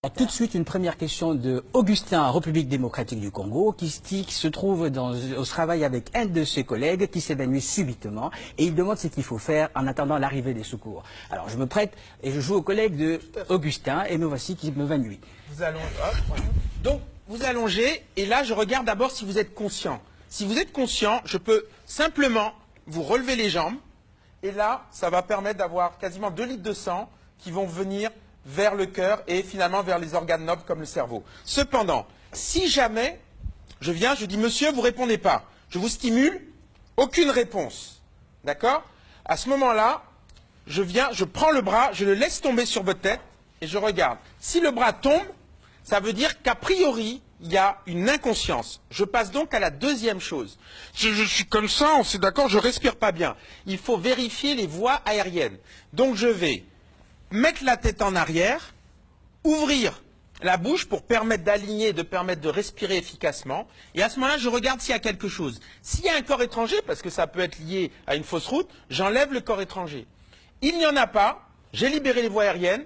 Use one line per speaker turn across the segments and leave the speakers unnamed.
Tout de suite, une première question de Augustin, République démocratique du Congo, qui se trouve au travail avec un de ses collègues qui s'évanouit subitement et il demande ce qu'il faut faire en attendant l'arrivée des secours. Alors, je me prête et je joue au collègue de Augustin et me voici qui m'évanouit.
Vous allongez, donc, vous allongez et là, je regarde d'abord si vous êtes conscient. Si vous êtes conscient, je peux simplement vous relever les jambes et là, ça va permettre d'avoir quasiment 2 litres de sang qui vont venir vers le cœur et finalement vers les organes nobles comme le cerveau. Cependant, si jamais je viens, je dis « Monsieur, vous ne répondez pas », je vous stimule, aucune réponse. D'accord? À ce moment-là, je viens, je prends le bras, je le laisse tomber sur votre tête et je regarde. Si le bras tombe, ça veut dire qu'a priori, il y a une inconscience. Je passe donc à la deuxième chose. Je suis comme ça, on s'est d'accord, je ne respire pas bien. Il faut vérifier les voies aériennes. Donc je vais mettre la tête en arrière, ouvrir la bouche pour permettre d'aligner, de permettre de respirer efficacement. Et à ce moment-là, je regarde s'il y a quelque chose. S'il y a un corps étranger, parce que ça peut être lié à une fausse route, j'enlève le corps étranger. Il n'y en a pas, j'ai libéré les voies aériennes,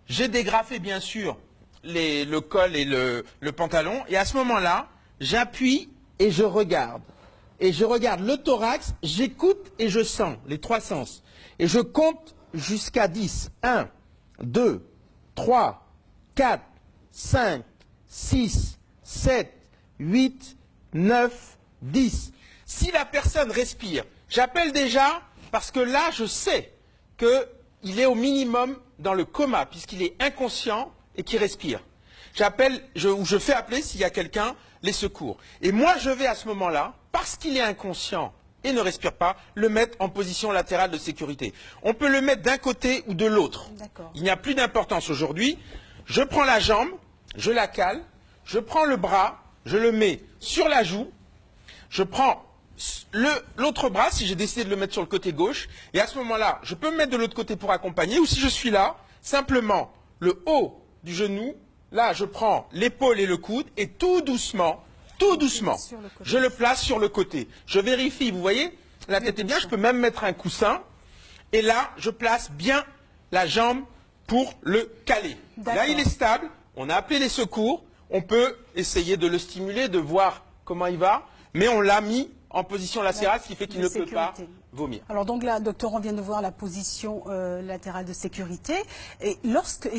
j'ai dégrafé bien sûr le col et le pantalon. Et à ce moment-là, j'appuie et je regarde. Et je regarde le thorax, j'écoute et je sens, les 3 sens. Et je compte jusqu'à 10. 1, 2, 3, 4, 5, 6, 7, 8, 9, 10. Si la personne respire, j'appelle déjà parce que là, je sais qu'il est au minimum dans le coma, puisqu'il est inconscient et qu'il respire. J'appelle, je fais appeler s'il y a quelqu'un, les secours. Et moi, je vais à ce moment-là, parce qu'il est inconscient et ne respire pas, le mettre en position latérale de sécurité. On peut le mettre d'un côté ou de l'autre. Il n'y a plus d'importance aujourd'hui. Je prends la jambe, je la cale, je prends le bras, je le mets sur la joue, je prends l'autre bras, si j'ai décidé de le mettre sur le côté gauche, et à ce moment-là, je peux me mettre de l'autre côté pour accompagner, ou si je suis là, simplement le haut du genou, là je prends l'épaule et le coude, et tout doucement, je le place sur le côté. Je vérifie, vous voyez, la tête est bien, je peux même mettre un coussin. Et là, je place bien la jambe pour le caler. Là, il est stable, on a appelé les secours, on peut essayer de le stimuler, de voir comment il va, mais on l'a mis en position latérale, ce qui fait qu'il ne peut pas vomir.
Alors donc là, docteur, on vient de voir la position latérale de sécurité. Et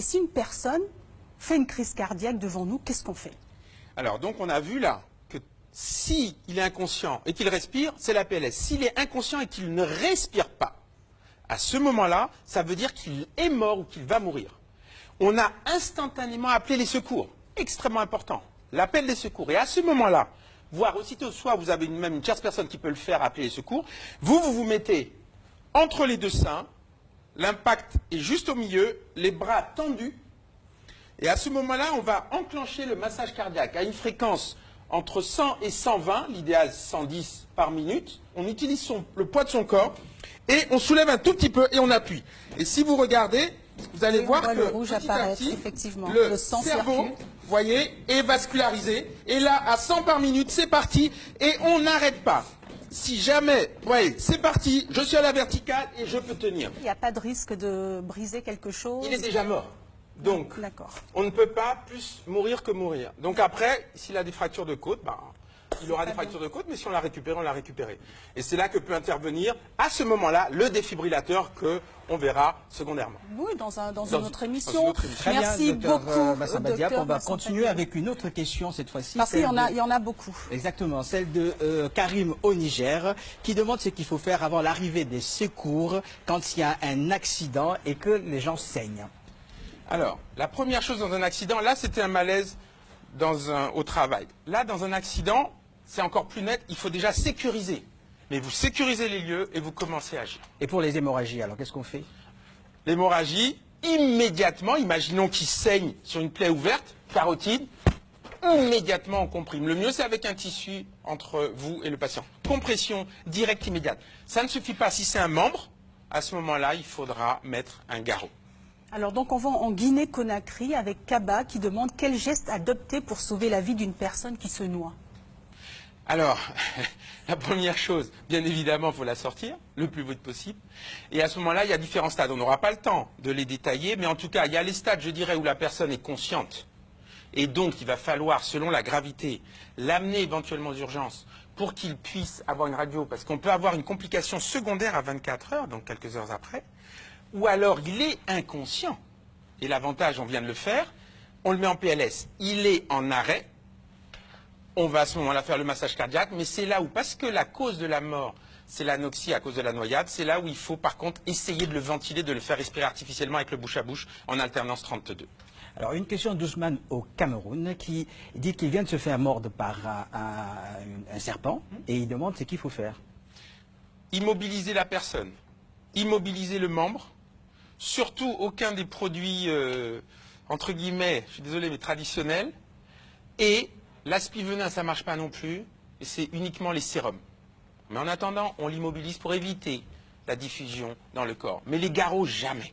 si une personne fait une crise cardiaque devant nous, qu'est-ce qu'on fait?
Alors, donc, on a vu là que s'il est inconscient et qu'il respire, c'est la PLS. S'il est inconscient et qu'il ne respire pas, à ce moment-là, ça veut dire qu'il est mort ou qu'il va mourir. On a instantanément appelé les secours. Extrêmement important. L'appel des secours. Et à ce moment-là, voire aussitôt, soit vous avez même une tierce personne qui peut le faire, appeler les secours, vous mettez entre les deux seins, l'impact est juste au milieu, les bras tendus. Et à ce moment-là, on va enclencher le massage cardiaque à une fréquence entre 100 et 120, l'idéal 110 par minute. On utilise le poids de son corps et on soulève un tout petit peu et on appuie. Et si vous regardez, vous allez voir que
le rouge
petit à
apparaître,
petit,
effectivement.
le
sang
cerveau,
circule.
vous voyez, est vascularisé. Et là, à 100 par minute, c'est parti et on n'arrête pas. Si jamais, ouais, c'est parti, je suis à la verticale et je peux tenir.
Il n'y a pas de risque de briser quelque chose?
Il est déjà mort. Donc,
d'accord,
on ne peut pas plus mourir que mourir. Donc après, s'il a des fractures de côte, il aura des fractures de côte, mais si on l'a récupéré, on l'a récupéré. Et c'est là que peut intervenir, à ce moment-là, le défibrillateur qu'on verra secondairement.
Oui, dans une autre émission.
Très
Merci
bien,
beaucoup,
Massamba Diop. On va continuer avec une autre question cette fois-ci.
Parce qu'il y en a beaucoup.
Exactement, celle de Karim au Niger, qui demande ce qu'il faut faire avant l'arrivée des secours quand il y a un accident et que les gens saignent.
Alors, la première chose dans un accident, là c'était un malaise au travail. Là, dans un accident, c'est encore plus net, il faut déjà sécuriser. Mais vous sécurisez les lieux et vous commencez à agir.
Et pour les hémorragies, alors qu'est-ce qu'on fait?
L'hémorragie, immédiatement, imaginons qu'il saigne sur une plaie ouverte, carotide, immédiatement on comprime. Le mieux, c'est avec un tissu entre vous et le patient. Compression directe immédiate. Ça ne suffit pas. Si c'est un membre, à ce moment-là, il faudra mettre un garrot.
Alors donc on va en Guinée-Conakry avec Kaba qui demande quel geste adopter pour sauver la vie d'une personne qui se noie.
Alors, la première chose, bien évidemment, il faut la sortir le plus vite possible. Et à ce moment-là, il y a différents stades. On n'aura pas le temps de les détailler, mais en tout cas, il y a les stades, je dirais, où la personne est consciente. Et donc, il va falloir, selon la gravité, l'amener éventuellement aux urgences pour qu'il puisse avoir une radio, parce qu'on peut avoir une complication secondaire à 24 heures, donc quelques heures après. Ou alors, il est inconscient. Et l'avantage, on vient de le faire, on le met en PLS. Il est en arrêt. On va à ce moment-là faire le massage cardiaque, mais c'est là où, parce que la cause de la mort, c'est l'anoxie à cause de la noyade, c'est là où il faut par contre essayer de le ventiler, de le faire respirer artificiellement avec le bouche à bouche en alternance 32.
Alors, une question d'Ousmane au Cameroun qui dit qu'il vient de se faire mordre par un serpent et il demande ce qu'il faut faire.
Immobiliser la personne, immobiliser le membre, surtout aucun des produits, entre guillemets, je suis désolé, mais traditionnels, et l'aspi-venin, ça ne marche pas non plus, et c'est uniquement les sérums. Mais en attendant, on l'immobilise pour éviter la diffusion dans le corps. Mais les garrots, jamais.